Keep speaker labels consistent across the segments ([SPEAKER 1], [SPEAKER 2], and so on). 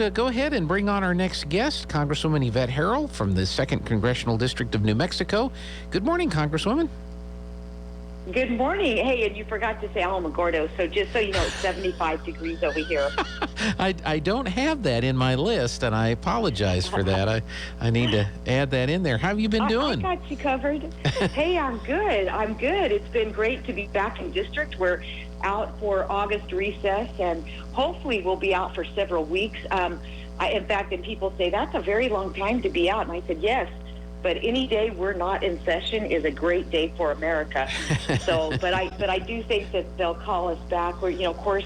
[SPEAKER 1] let's go ahead and bring on our next guest, Congresswoman Yvette Herrell from the 2nd Congressional District of New Mexico. Good morning, Congresswoman.
[SPEAKER 2] Good morning. Hey, and you forgot to say Alamogordo, so just so you know, it's 75 degrees over here.
[SPEAKER 1] I don't have that in my list, and I apologize for that. I need to add that in there. How have you been doing?
[SPEAKER 2] I got you covered. Hey, I'm good. It's been great to be back in district. We're out for August recess, and hopefully we'll be out for several weeks. In fact, people say, that's a very long time to be out. And I said, yes. But any day we're not in session is a great day for America. So, but I do think that they'll call us back. Of course,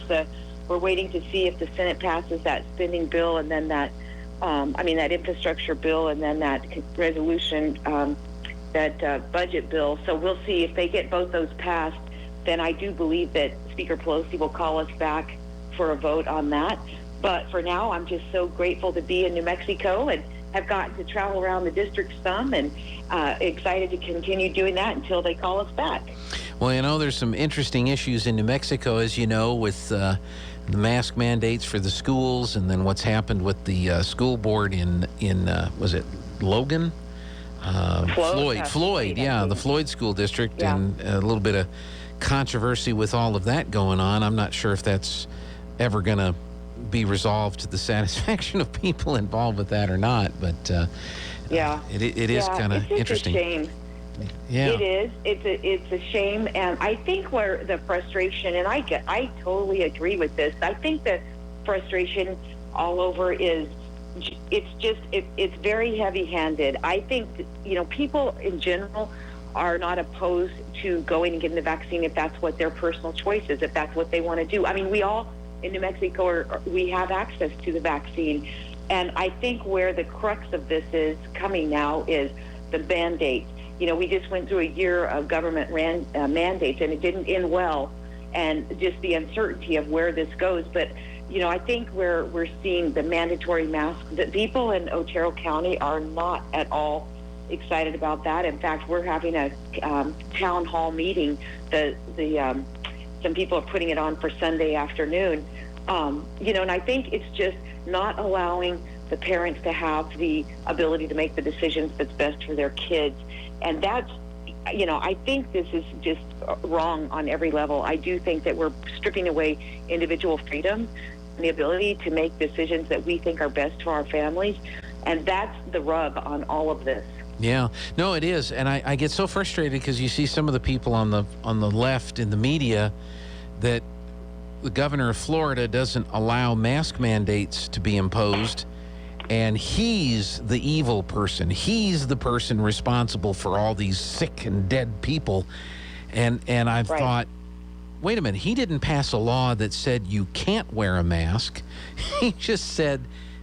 [SPEAKER 2] we're waiting to see if the Senate passes that spending bill, and then that infrastructure bill, and then that resolution, that budget bill. So we'll see if they get both those passed. Then I do believe that Speaker Pelosi will call us back for a vote on that. But for now, I'm just so grateful to be in New Mexico and have gotten to travel around the district some, and excited to continue doing that until they call us back.
[SPEAKER 1] Well, there's some interesting issues in New Mexico, as you know, with the mask mandates for the schools, and then what's happened with the school board in was it Logan? Floyd, yeah, the Floyd School District, yeah. And a little bit of controversy with all of that going on. I'm not sure if that's ever going to be resolved to the satisfaction of people involved with that or not, but it is kind of interesting.
[SPEAKER 2] It's a shame.
[SPEAKER 1] Yeah,
[SPEAKER 2] it is. It's a shame, and I think where the frustration, and I totally agree with this. I think the frustration all over is it's very heavy-handed. I think people in general are not opposed to going and getting the vaccine if that's what their personal choice is, if that's what they want to do. I mean, we all in New Mexico, we have access to the vaccine. And I think where the crux of this is coming now is the mandate. We just went through a year of government mandates, and it didn't end well, and just the uncertainty of where this goes. But, I think where we're seeing the mandatory mask, that people in Otero County are not at all excited about that. In fact, we're having a town hall meeting. Some people are putting it on for Sunday afternoon. And I think it's just not allowing the parents to have the ability to make the decisions that's best for their kids. And that's, I think this is just wrong on every level. I do think that we're stripping away individual freedom and the ability to make decisions that we think are best for our families. And that's the rub on all of this.
[SPEAKER 1] Yeah, no, it is. And I get so frustrated because you see some of the people on the left in the media that the governor of Florida doesn't allow mask mandates to be imposed, and he's the evil person. He's the person responsible for all these sick and dead people. And I've thought, wait a minute, he didn't pass a law that said you can't wear a mask. He just said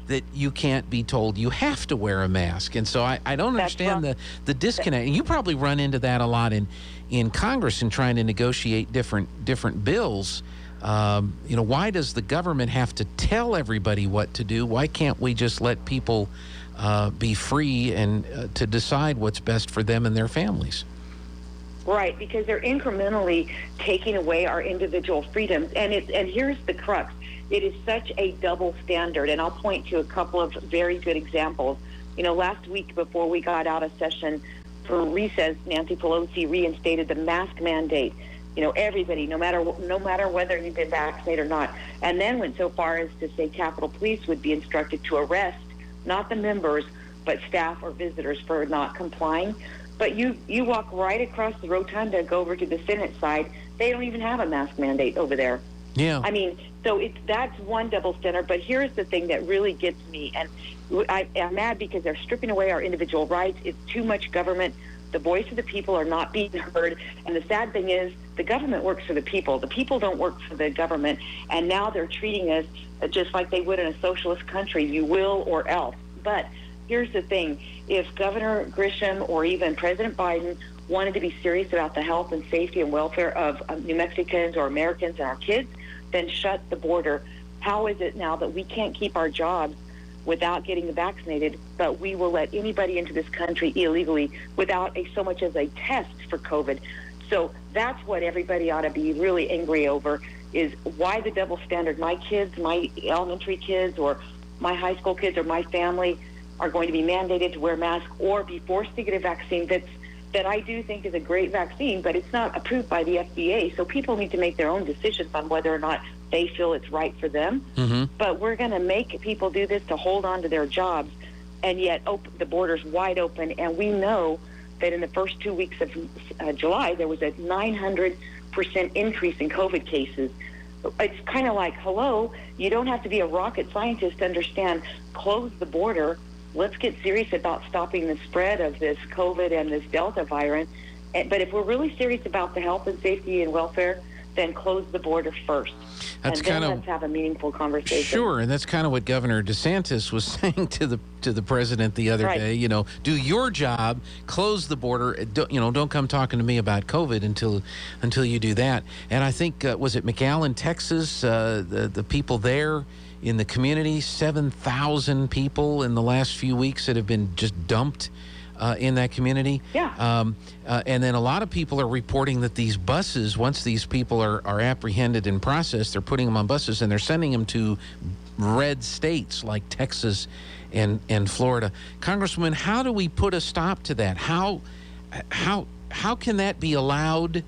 [SPEAKER 1] that you can't be told you have to wear a mask. And so I don't understand the disconnect. And you probably run into that a lot in Congress in trying to negotiate different bills. Why does the government have to tell everybody what to do? Why can't we just let people be free and to decide what's best for them and their families?
[SPEAKER 2] Right, because they're incrementally taking away our individual freedoms. And here's the crux. It is such a double standard, and I'll point to a couple of very good examples. Last week before we got out of session for recess, Nancy Pelosi reinstated the mask mandate. Everybody, no matter whether you've been vaccinated or not, and then went so far as to say Capitol Police would be instructed to arrest not the members, but staff or visitors for not complying. But you walk right across the rotunda, go over to the Senate side, they don't even have a mask mandate over there.
[SPEAKER 1] Yeah.
[SPEAKER 2] I mean, so that's one double standard. But here's the thing that really gets me, and I'm mad because they're stripping away our individual rights. It's too much government. The voice of the people are not being heard. And the sad thing is the government works for the people. The people don't work for the government. And now they're treating us just like they would in a socialist country, you will or else. But here's the thing. If Governor Grisham or even President Biden wanted to be serious about the health and safety and welfare of New Mexicans or Americans and our kids, then shut the border. How is it now that we can't keep our jobs without getting vaccinated, but we will let anybody into this country illegally without so much as a test for COVID? So that's what everybody ought to be really angry over, is why the double standard. My kids, my elementary kids, or my high school kids or my family are going to be mandated to wear masks or be forced to get a vaccine that I do think is a great vaccine, but it's not approved by the FDA. So people need to make their own decisions on whether or not they feel it's right for them. But we're going to make people do this to hold on to their jobs, and yet the border's wide open. And we know that in the first 2 weeks of July, there was a 900% increase in COVID cases. It's kind of like, hello, you don't have to be a rocket scientist to understand, close the border. Let's get serious about stopping the spread of this COVID and this Delta virus. But if we're really serious about the health and safety and welfare, then close the border first.
[SPEAKER 1] That's
[SPEAKER 2] and then
[SPEAKER 1] kind of,
[SPEAKER 2] let's have a meaningful conversation.
[SPEAKER 1] Sure, and that's kind of what Governor DeSantis was saying to the president the other day. You know, do your job, close the border. Don't come talking to me about COVID until you do that. And I think was it McAllen, Texas? The people there in the community, 7,000 people in the last few weeks that have been just dumped in that community.
[SPEAKER 2] Yeah.
[SPEAKER 1] And then a lot of people are reporting that these buses, once these people are apprehended and processed, they're putting them on buses and they're sending them to red states like Texas and Florida. Congresswoman, how do we put a stop to that? How can that be allowed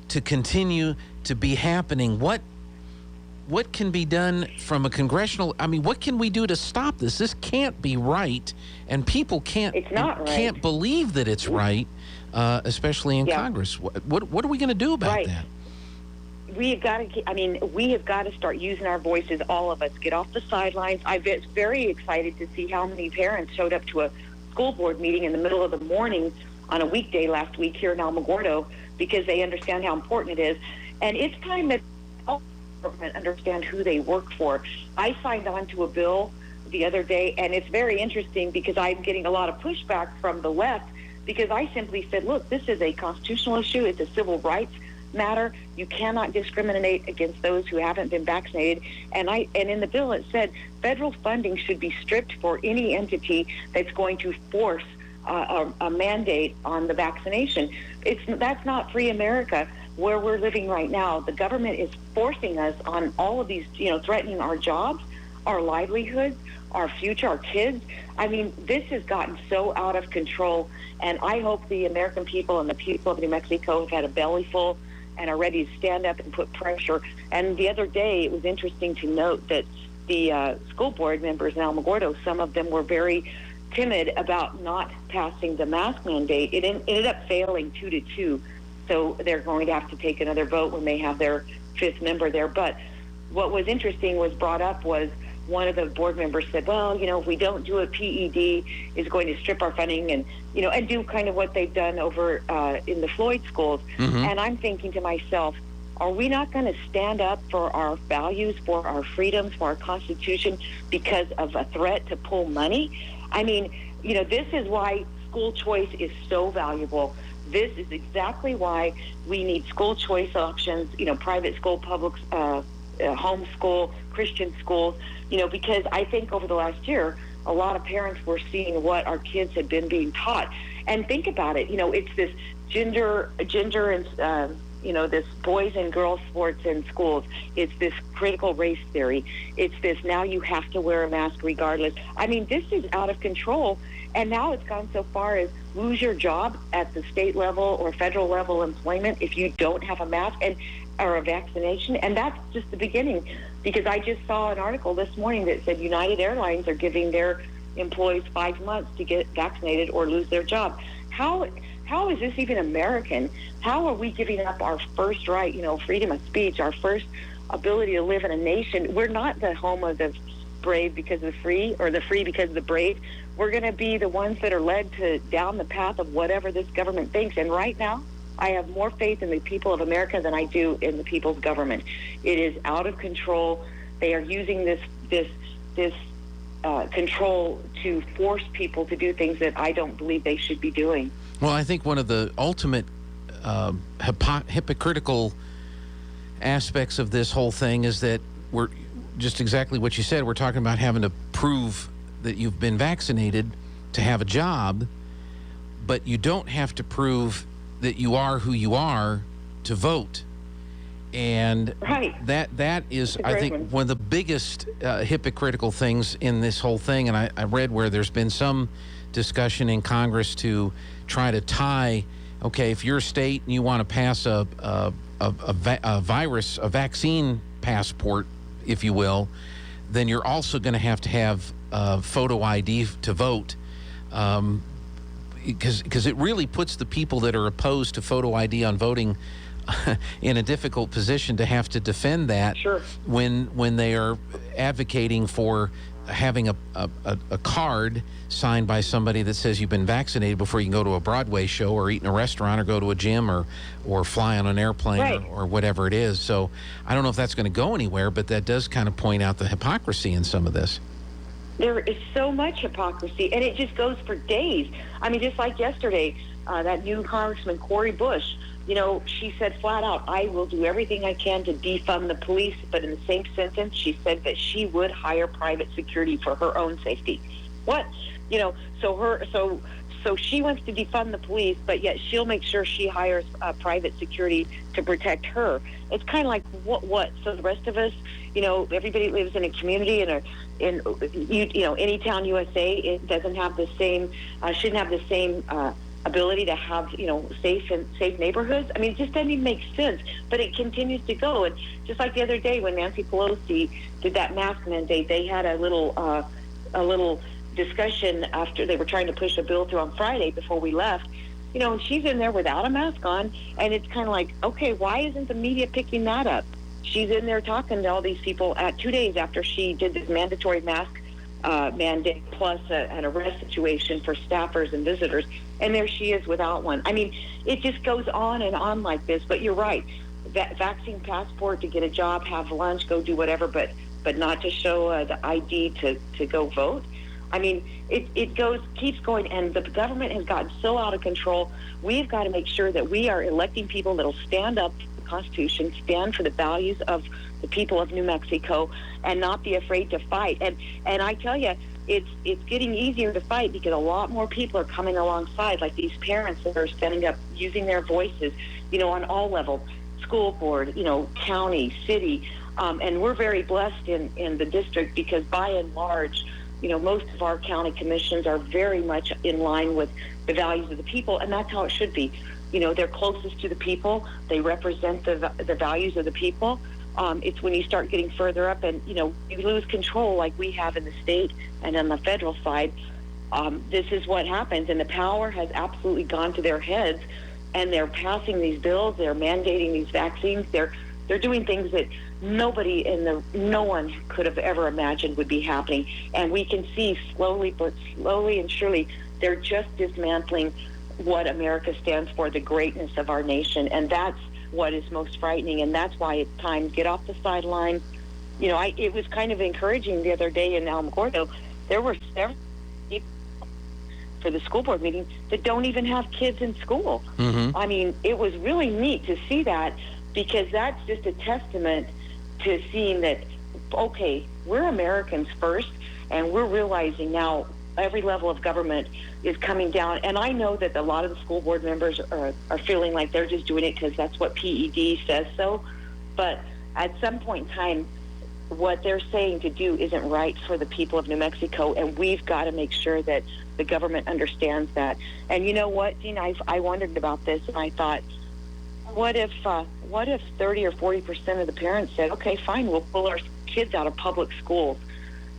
[SPEAKER 1] to continue to be happening? What can be done from a congressional? I mean, what can we do to stop this? This can't be right, and people can't believe that it's right, especially in Congress. What are we going to do about that?
[SPEAKER 2] We have got to start using our voices, all of us. Get off the sidelines. I was very excited to see how many parents showed up to a school board meeting in the middle of the morning on a weekday last week here in Alamogordo because they understand how important it is. And it's time that all government understand who they work for. I signed on to a bill the other day, and it's very interesting because I'm getting a lot of pushback from the left because I simply said, look, this is a constitutional issue. It's a civil rights matter. You cannot discriminate against those who haven't been vaccinated. And in the bill it said federal funding should be stripped for any entity that's going to force a mandate on the vaccination. That's not free America where we're living right now. The government is forcing us on all of these, threatening our jobs, our livelihoods, our future, our kids. I mean, this has gotten so out of control, and I hope the American people and the people of New Mexico have had a belly full and are ready to stand up and put pressure. And the other day, it was interesting to note that the school board members in Alamogordo, some of them were very timid about not passing the mask mandate. It ended up failing 2-2, so they're going to have to take another vote when they have their fifth member there. But what was interesting was brought up was one of the board members said, well, if we don't do a PED, is going to strip our funding and do kind of what they've done over in the Floyd schools. And I'm thinking to myself, are we not going to stand up for our values, for our freedoms, for our Constitution because of a threat to pull money? I mean, this is why school choice is so valuable. This is exactly why we need school choice options, private school, public homeschool, Christian schools, because I think over the last year, a lot of parents were seeing what our kids had been being taught. And think about it, it's this gender and, this boys and girls sports in schools. It's this critical race theory. It's this now you have to wear a mask regardless. I mean, this is out of control. And now it's gone so far as lose your job at the state level or federal level employment if you don't have a mask or a vaccination. And that's just the beginning, because I just saw an article this morning that said United Airlines are giving their employees 5 months to get vaccinated or lose their job. How is this even American? How are we giving up our first right, freedom of speech, our first ability to live in a nation? We're not the home of the brave because of the free, or the free because of the brave. We're going to be the ones that are led down the path of whatever this government thinks. And right now, I have more faith in the people of America than I do in the people's government. It is out of control. They are using this control to force people to do things that I don't believe they should be doing.
[SPEAKER 1] Well, I think one of the ultimate hypocritical aspects of this whole thing is that we're just exactly what you said. We're talking about having to prove that you've been vaccinated to have a job, but you don't have to prove that you are who you are to vote. And
[SPEAKER 2] Right.
[SPEAKER 1] that is,
[SPEAKER 2] It's a
[SPEAKER 1] I
[SPEAKER 2] great
[SPEAKER 1] think,
[SPEAKER 2] one.
[SPEAKER 1] one of the biggest hypocritical things in this whole thing. And I read where there's been some discussion in Congress to try to tie, okay, if you're a state and you want to pass a vaccine passport, if you will, then you're also going to have photo ID to vote. Because it really puts the people that are opposed to photo ID on voting in a difficult position to have to defend that.
[SPEAKER 2] Sure.
[SPEAKER 1] When they are advocating for having a card signed by somebody that says you've been vaccinated before you can go to a Broadway show or eat in a restaurant or go to a gym or fly on an airplane
[SPEAKER 2] Right.
[SPEAKER 1] or whatever it is. So I don't know if that's going to go anywhere, but that does kind of point out the hypocrisy in some of this.
[SPEAKER 2] There is so much hypocrisy, and it just goes for days. I mean, just like yesterday, that new Congressman Cori Bush, she said flat out, I will do everything I can to defund the police, but in the same sentence, she said that she would hire private security for her own safety. What? So she wants to defund the police, but yet she'll make sure she hires private security to protect her. It's kind of like what? So the rest of us, everybody lives in a community in Anytown, USA. It doesn't have the same, shouldn't have the same ability to have safe neighborhoods. I mean, it just doesn't even make sense. But it continues to go, and just like the other day when Nancy Pelosi did that mask mandate, they had a little discussion after they were trying to push a bill through on Friday before we left. And she's in there without a mask on, and it's kind of like, okay, why isn't the media picking that up? She's in there talking to all these people 2 days after she did this mandatory mask mandate plus an arrest situation for staffers and visitors, and there she is without one. I mean, it just goes on and on like this. But you're right, that vaccine passport to get a job, have lunch, go do whatever, but not to show the ID to go vote. I mean, it keeps going, and the government has gotten so out of control. We've got to make sure that we are electing people that will stand up for the Constitution, stand for the values of the people of New Mexico, and not be afraid to fight. And I tell you, it's getting easier to fight because a lot more people are coming alongside, like these parents that are standing up, using their voices, on all levels, school board, county, city, and we're very blessed in the district because by and large, most of our county commissions are very much in line with the values of the people, and that's how it should be. They're closest to the people. They represent the values of the people. It's when you start getting further up and, you lose control like we have in the state and on the federal side. This is what happens, and the power has absolutely gone to their heads, and they're passing these bills. They're mandating these vaccines. They're doing things that no one could have ever imagined would be happening. And we can see slowly and surely they're just dismantling what America stands for, the greatness of our nation. And that's what is most frightening. And that's why it's time to get off the sideline. It was kind of encouraging the other day in Alamogordo. There were several people for the school board meeting that don't even have kids in school.
[SPEAKER 1] Mm-hmm.
[SPEAKER 2] I mean, it was really neat to see that, because that's just a testament to seeing that, okay, we're Americans first, and we're realizing now every level of government is coming down. And I know that a lot of the school board members are feeling like they're just doing it because that's what PED says so. But at some point in time, what they're saying to do isn't right for the people of New Mexico, and we've got to make sure that the government understands that. And you know what, Dean, I wondered about this, and I thought, what if 30 or 40% of the parents said, okay, fine, we'll pull our kids out of public schools?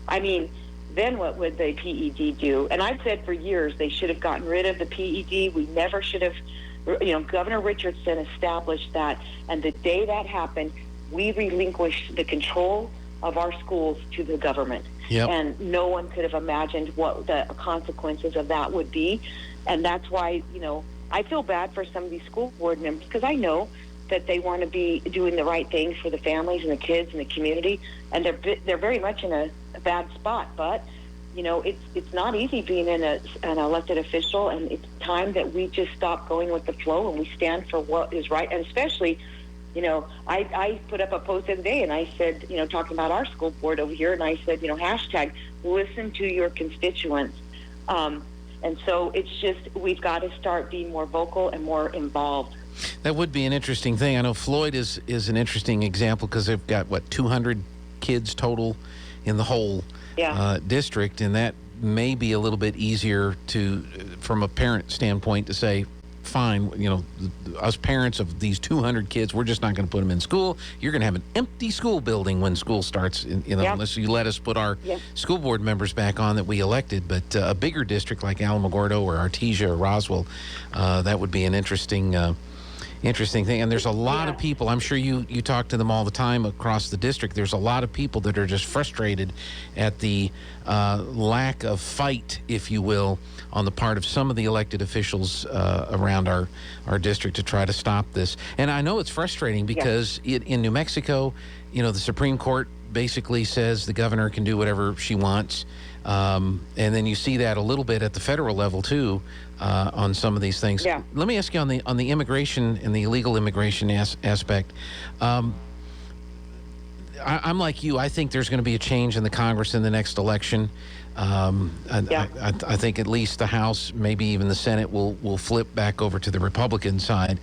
[SPEAKER 2] I mean, then what would the PED do? And I've said for years they should have gotten rid of the PED. We never should have, Governor Richardson established that. And the day that happened, we relinquished the control of our schools to the government.
[SPEAKER 1] Yep.
[SPEAKER 2] And no one could have imagined what the consequences of that would be. And that's why, I feel bad for some of these school board members, because I know that they want to be doing the right thing for the families and the kids and the community, and they're very much in a bad spot. But it's not easy being an elected official, and it's time that we just stop going with the flow and we stand for what is right. And especially, I put up a post the other day, and I said, talking about our school board over here, and I said, hashtag listen to your constituents. And so it's just, we've got to start being more vocal and more involved.
[SPEAKER 1] That would be an interesting thing. I know Floyd is an interesting example because they've got, 200 kids total in the whole district, and that may be a little bit easier from a parent standpoint to say, fine, us parents of these 200 kids, we're just not going to put them in school. You're going to have an empty school building when school starts, unless you let us put our school board members back on that we elected. But a bigger district like Alamogordo or Artesia or Roswell, that would be an interesting thing. And there's a lot of people, I'm sure you talk to them all the time across the district. There's a lot of people that are just frustrated at the lack of fight, if you will, on the part of some of the elected officials around our district to try to stop this. And I know it's frustrating because in New Mexico, the Supreme Court basically says the governor can do whatever she wants. And then you see that a little bit at the federal level too, on some of these things. Yeah. Let me ask you on the immigration and the illegal immigration aspect. I'm like you. I think there's going to be a change in the Congress in the next election. I think at least the House, maybe even the Senate, will flip back over to the Republican side.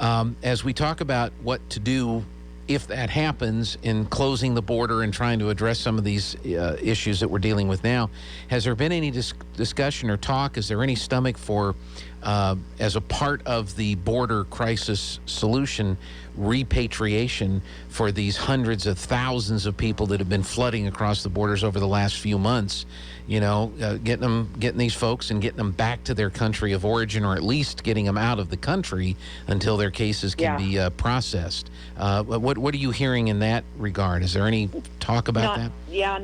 [SPEAKER 1] As we talk about what to do if that happens in closing the border and trying to address some of these issues that we're dealing with now, has there been any discussion or talk? Is there any stomach for, as a part of the border crisis solution, repatriation for these hundreds of thousands of people that have been flooding across the borders over the last few months? Getting these folks and getting them back to their country of origin, or at least getting them out of the country until their cases can be processed. What are you hearing in that regard? Is there any talk about that?
[SPEAKER 2] Yeah,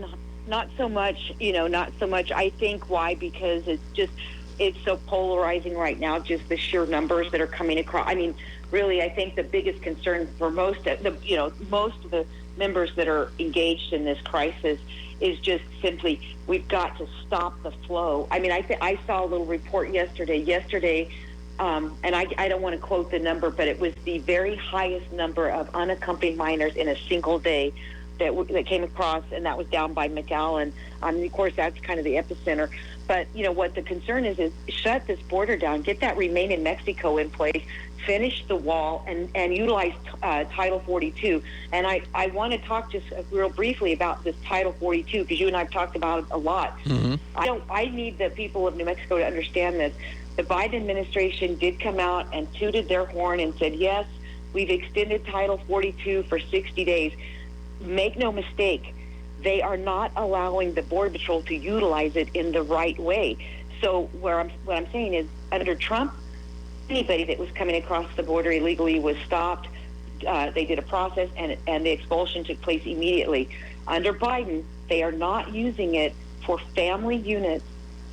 [SPEAKER 2] not so much. Not so much. I think why? Because it's so polarizing right now. Just the sheer numbers that are coming across. I mean, really, I think the biggest concern for most of the members that are engaged in this crisis is just simply, we've got to stop the flow. I mean, I saw a little report yesterday, and I don't want to quote the number, but it was the very highest number of unaccompanied minors in a single day that came across, and that was down by McAllen. Of course, that's kind of the epicenter. But, what the concern is shut this border down, get that Remain in Mexico in place, finish the wall, and utilize Title 42. And I want to talk just real briefly about this Title 42, because you and I have talked about it a lot. Mm-hmm. I need the people of New Mexico to understand this. The Biden administration did come out and tooted their horn and said, yes, we've extended Title 42 for 60 days. Make no mistake, they are not allowing the Border Patrol to utilize it in the right way. So what I'm saying is, under Trump, anybody that was coming across the border illegally was stopped. They did a process, and the expulsion took place immediately. Under Biden, they are not using it for family units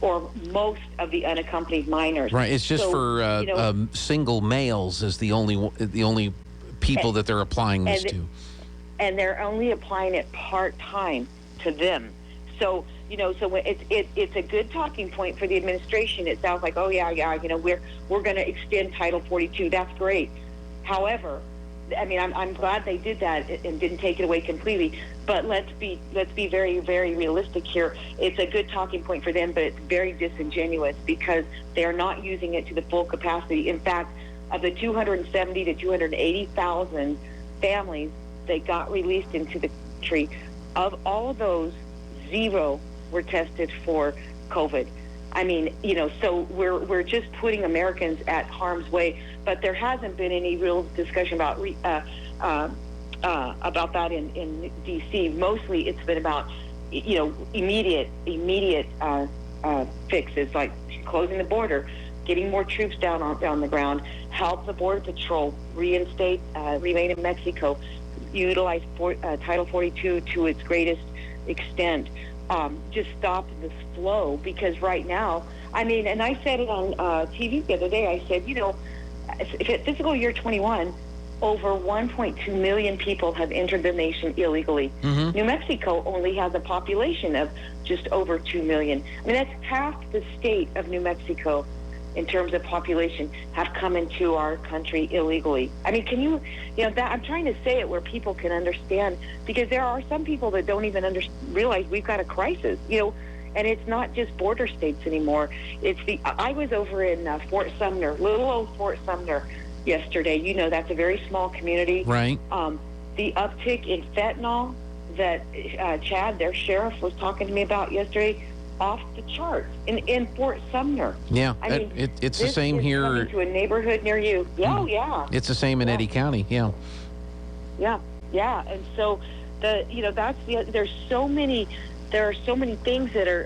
[SPEAKER 2] or most of the unaccompanied minors.
[SPEAKER 1] Right. It's just for single males is the only people that they're applying this to.
[SPEAKER 2] And they're only applying it part-time to them. So, it's a good talking point for the administration. It sounds like, we're going to extend Title 42. That's great. However, I mean, I'm glad they did that and didn't take it away completely. But let's be very, very realistic here. It's a good talking point for them, but it's very disingenuous because they are not using it to the full capacity. In fact, of the 270 to 280,000 families that got released into the country, of all of those, 0 were tested for COVID. I mean, so we're just putting Americans at harm's way. But there hasn't been any real discussion about that in D.C. Mostly, it's been about immediate fixes like closing the border, getting more troops down on the ground, help the Border Patrol reinstate Remain in Mexico, utilize Title 42 to its greatest extent. Just stop this flow, because right now, I mean, and I said it on TV the other day, I said, fiscal year 21, over 1.2 million people have entered the nation illegally. Mm-hmm. New Mexico only has a population of just over 2 million. I mean, that's half the state of New Mexico in terms of population have come into our country illegally. I mean, can you that I'm trying to say it where people can understand, because there are some people that don't even realize we've got a crisis, and it's not just border states anymore. I was over in Fort Sumner, little old Fort Sumner, yesterday. You know, that's a very small community.
[SPEAKER 1] Right.
[SPEAKER 2] The uptick in fentanyl that Chad, their sheriff, was talking to me about yesterday, off the charts in Fort Sumner.
[SPEAKER 1] Yeah,
[SPEAKER 2] I mean,
[SPEAKER 1] it's the same here.
[SPEAKER 2] Coming to a neighborhood near you. Yeah, yeah.
[SPEAKER 1] It's the same in Eddy County. Yeah.
[SPEAKER 2] Yeah, yeah. And so there's so many. There are so many things that are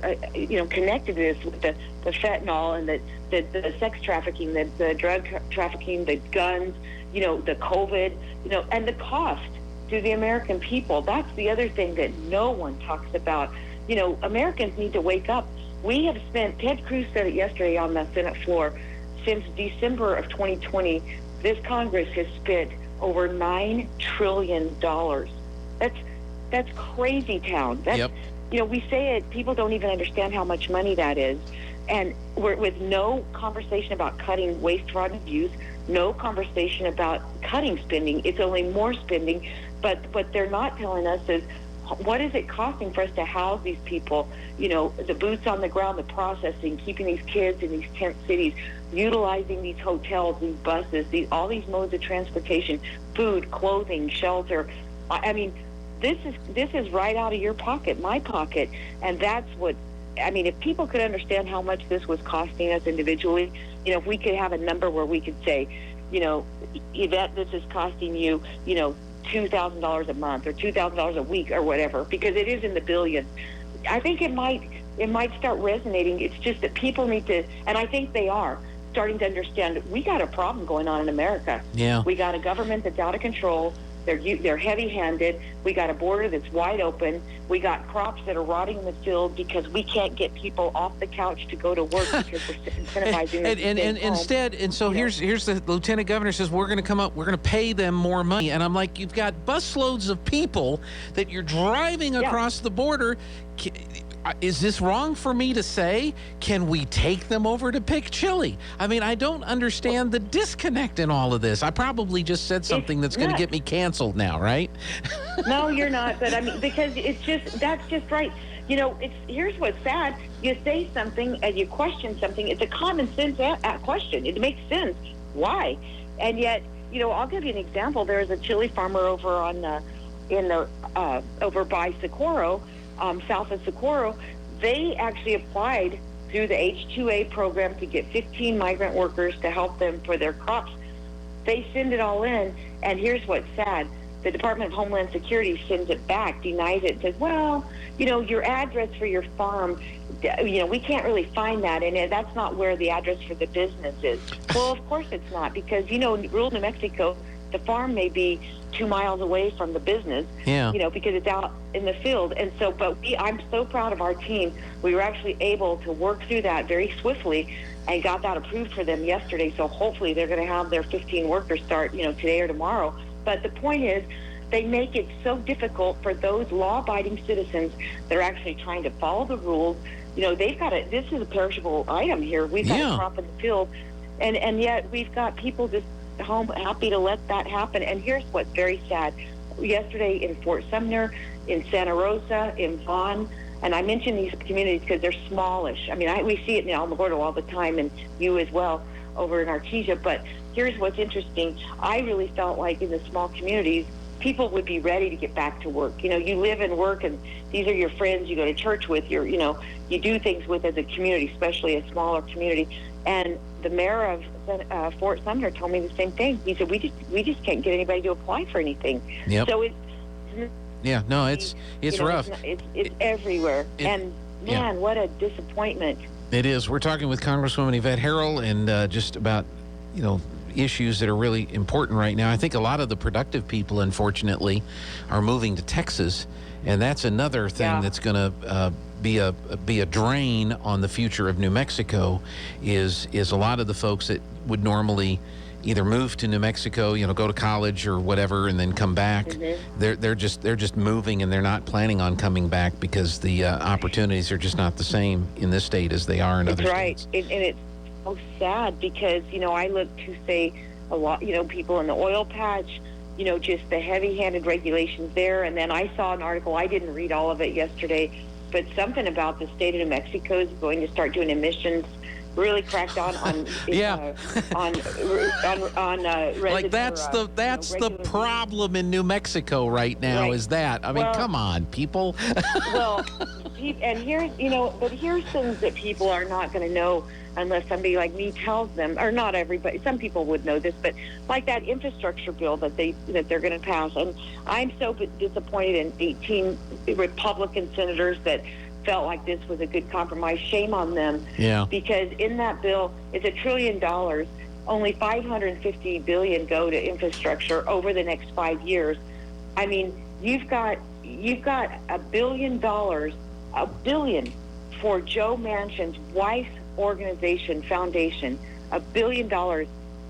[SPEAKER 2] connected to this, with the fentanyl and the sex trafficking, the drug trafficking, the guns, the COVID, and the cost to the American people. That's the other thing that no one talks about. Americans need to wake up. We have spent, Ted Cruz said it yesterday on the Senate floor, since December of 2020, this Congress has spent over $9 trillion. That's crazy town. That's, we say it, people don't even understand how much money that is. And we're with no conversation about cutting waste, fraud, and abuse, no conversation about cutting spending. It's only more spending. But what they're not telling us is, what is it costing for us to house these people? The boots on the ground, the processing, keeping these kids in these tent cities, utilizing these hotels, these buses, all these modes of transportation, food, clothing, shelter. I mean, this is right out of your pocket, my pocket, and that's what. I mean, if people could understand how much this was costing us individually, if we could have a number where we could say, Yvette, this is costing you, $2,000 a month or $2,000 a week or whatever, because it is in the billions. I think it might start resonating. It's just that people need to, and I think they are starting to understand, we got a problem going on in America.
[SPEAKER 1] Yeah.
[SPEAKER 2] We got a government that's out of control. They're heavy-handed. We got a border that's wide open. We got crops that are rotting in the field because we can't get people off the couch to go to work because we're incentivizing them.
[SPEAKER 1] And instead, here's the lieutenant governor says, we're going to pay them more money. And I'm like, you've got busloads of people that you're driving across the border. Is this wrong for me to say? Can we take them over to pick chili? I mean, I don't understand the disconnect in all of this. I probably just said something that's going to get me canceled now, right?
[SPEAKER 2] No, you're not. But I mean, because that's just right. Here's what's sad. You say something and you question something. It's a common sense question. It makes sense. Why? And yet, I'll give you an example. There's a chili farmer over over by Socorro, south of Socorro. They actually applied through the H-2A program to get 15 migrant workers to help them for their crops. They send it all in, and here's what's sad. The Department of Homeland Security sends it back, denies it, says, well, your address for your farm, we can't really find that, and that's not where the address for the business is. Well, of course it's not, because, rural New Mexico, the farm may be 2 miles away from the business, because it's out in the field. And so, I'm so proud of our team. We were actually able to work through that very swiftly and got that approved for them yesterday. So hopefully they're going to have their 15 workers start, today or tomorrow. But the point is, they make it so difficult for those law-abiding citizens that are actually trying to follow the rules. They've got this is a perishable item here. We've got a crop in the field, and yet we've got people just home happy to let that happen. And here's what's very sad. Yesterday in Fort Sumner, in Santa Rosa, in Vaughn, and I mention these communities because they're smallish. I mean, we see it in Alamogordo all the time, and you as well over in Artesia. But here's what's interesting. I really felt like in the small communities, people would be ready to get back to work. You live and work, and these are your friends you go to church with, you do things with as a community, especially a smaller community. And the mayor of Fort Sumner told me the same thing. He said, we just can't get anybody to apply for anything.
[SPEAKER 1] Yep.
[SPEAKER 2] So
[SPEAKER 1] it's rough.
[SPEAKER 2] It's everywhere. And man, what a disappointment.
[SPEAKER 1] It is. We're talking with Congresswoman Yvette Herrell and just about, issues that are really important right now. I think a lot of the productive people, unfortunately, are moving to Texas, and that's another thing that's going to be a drain on the future of New Mexico. Is a lot of the folks that would normally either move to New Mexico, go to college or whatever, and then come back. Mm-hmm. They're just moving, and they're not planning on coming back because the opportunities are just not the same in this state as they are in other states.
[SPEAKER 2] That's right, and it's so sad because I look to say a lot, people in the oil patch, just the heavy-handed regulations there. And then I saw an article, I didn't read all of it yesterday, but something about the state of New Mexico is going to start doing emissions really crack down on
[SPEAKER 1] Yeah. Like that's the
[SPEAKER 2] regular
[SPEAKER 1] problem in New Mexico right now,
[SPEAKER 2] right.
[SPEAKER 1] is that. I mean,
[SPEAKER 2] Well,
[SPEAKER 1] come on, people.
[SPEAKER 2] well, and here's but here's things that people are not going to know unless somebody like me tells them, or not everybody. Some people would know this, but like that infrastructure bill that they're going to pass, and I'm so disappointed in 18 Republican senators that felt like this was a good compromise. Shame on them.
[SPEAKER 1] Yeah.
[SPEAKER 2] Because in that bill, it's $1 trillion. Only $550 billion go to infrastructure over the next 5 years. I mean, you've got $1 billion, $1 billion for Joe Manchin's wife's organization foundation. $1 billion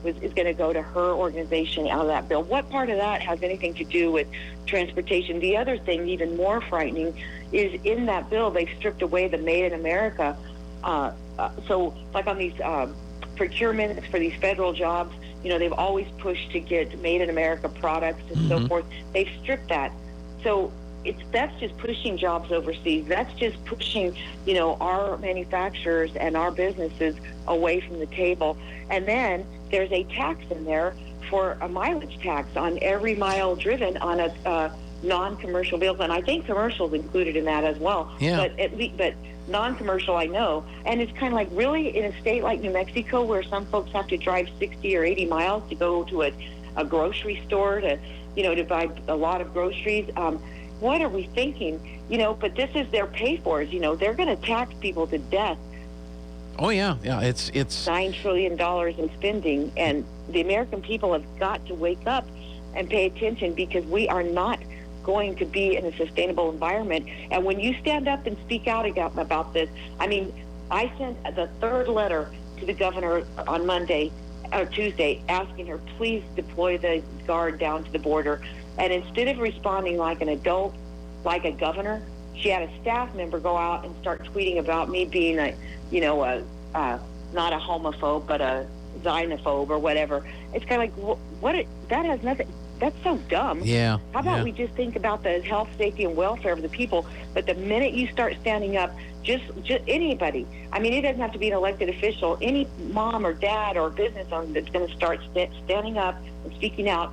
[SPEAKER 2] is going to go to her organization out of that bill. What part of that has anything to do with transportation? The other thing, even more frightening, is in that bill they've stripped away the Made in America. So, like on these procurements for these federal jobs, they've always pushed to get Made in America products and so forth. They've stripped that. So that's just pushing jobs overseas. That's just pushing, our manufacturers and our businesses away from the table. And then there's a tax in there for a mileage tax on every mile driven on a non-commercial vehicle, and I think commercials included in that as well.
[SPEAKER 1] Yeah.
[SPEAKER 2] But non-commercial, I know. And it's kind of like, really, in a state like New Mexico, where some folks have to drive 60 or 80 miles to go to a grocery store to buy a lot of groceries. What are we thinking? But this is their pay-fors. They're going to tax people to death.
[SPEAKER 1] Oh yeah, it's
[SPEAKER 2] $9 trillion in spending, and the American people have got to wake up and pay attention, because we are not going to be in a sustainable environment. And when you stand up and speak out about this, I mean, I sent the third letter to the governor on Monday or Tuesday asking her, please deploy the Guard down to the border. And instead of responding like an adult, like a governor, she had a staff member go out and start tweeting about me being not a homophobe, but a xenophobe or whatever. It's kind of like, that has nothing. That's so dumb.
[SPEAKER 1] Yeah.
[SPEAKER 2] How about we just think about the health, safety, and welfare of the people? But the minute you start standing up, just anybody. I mean, it doesn't have to be an elected official. Any mom or dad or business owner that's going to start standing up and speaking out,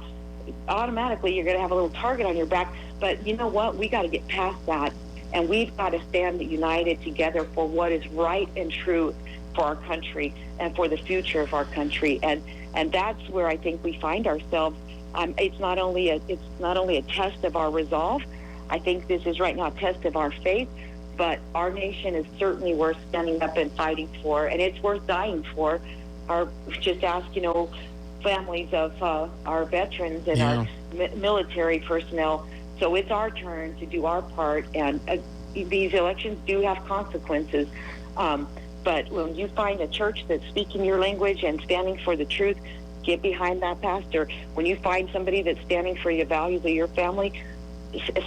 [SPEAKER 2] automatically you're going to have a little target on your back. But you know what? We got to get past that, and we've got to stand united together for what is right and true for our country and for the future of our country. And that's where I think we find ourselves. It's not only a test of our resolve. I think this is right now a test of our faith. But our nation is certainly worth standing up and fighting for, and it's worth dying for. Just ask, families of our veterans and our military personnel. So it's our turn to do our part, and these elections do have consequences. But when you find a church that's speaking your language and standing for the truth, get behind that pastor. When you find somebody that's standing for your values of your family,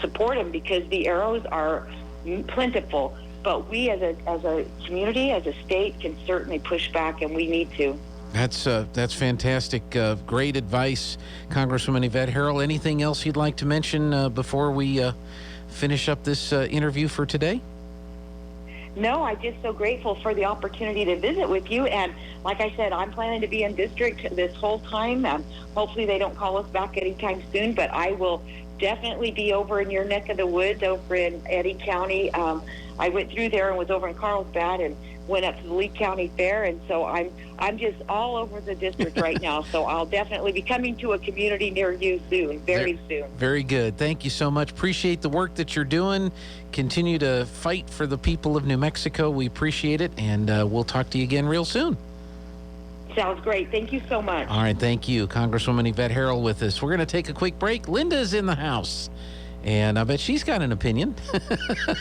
[SPEAKER 2] support them, because the arrows are plentiful. But we as a community, as a state, can certainly push back, and we need to.
[SPEAKER 1] That's fantastic. Great advice, Congresswoman Yvette Herrell. Anything else you'd like to mention before we finish up this interview for today?
[SPEAKER 2] No, I'm just so grateful for the opportunity to visit with you. And like I said, I'm planning to be in district this whole time. Hopefully they don't call us back anytime soon, but I will definitely be over in your neck of the woods over in Eddy County. I went through there and was over in Carlsbad and went up to the Lee County Fair. And so I'm just all over the district right now. So I'll definitely be coming to a community near you soon, very soon.
[SPEAKER 1] Very good. Thank you so much. Appreciate the work that you're doing. Continue to fight for the people of New Mexico. We appreciate it, and we'll talk to you again real soon.
[SPEAKER 2] Sounds great. Thank you so much.
[SPEAKER 1] All right. Thank you. Congresswoman Yvette Herrell with us. We're going to take a quick break. Linda's in the house, and I bet she's got an opinion.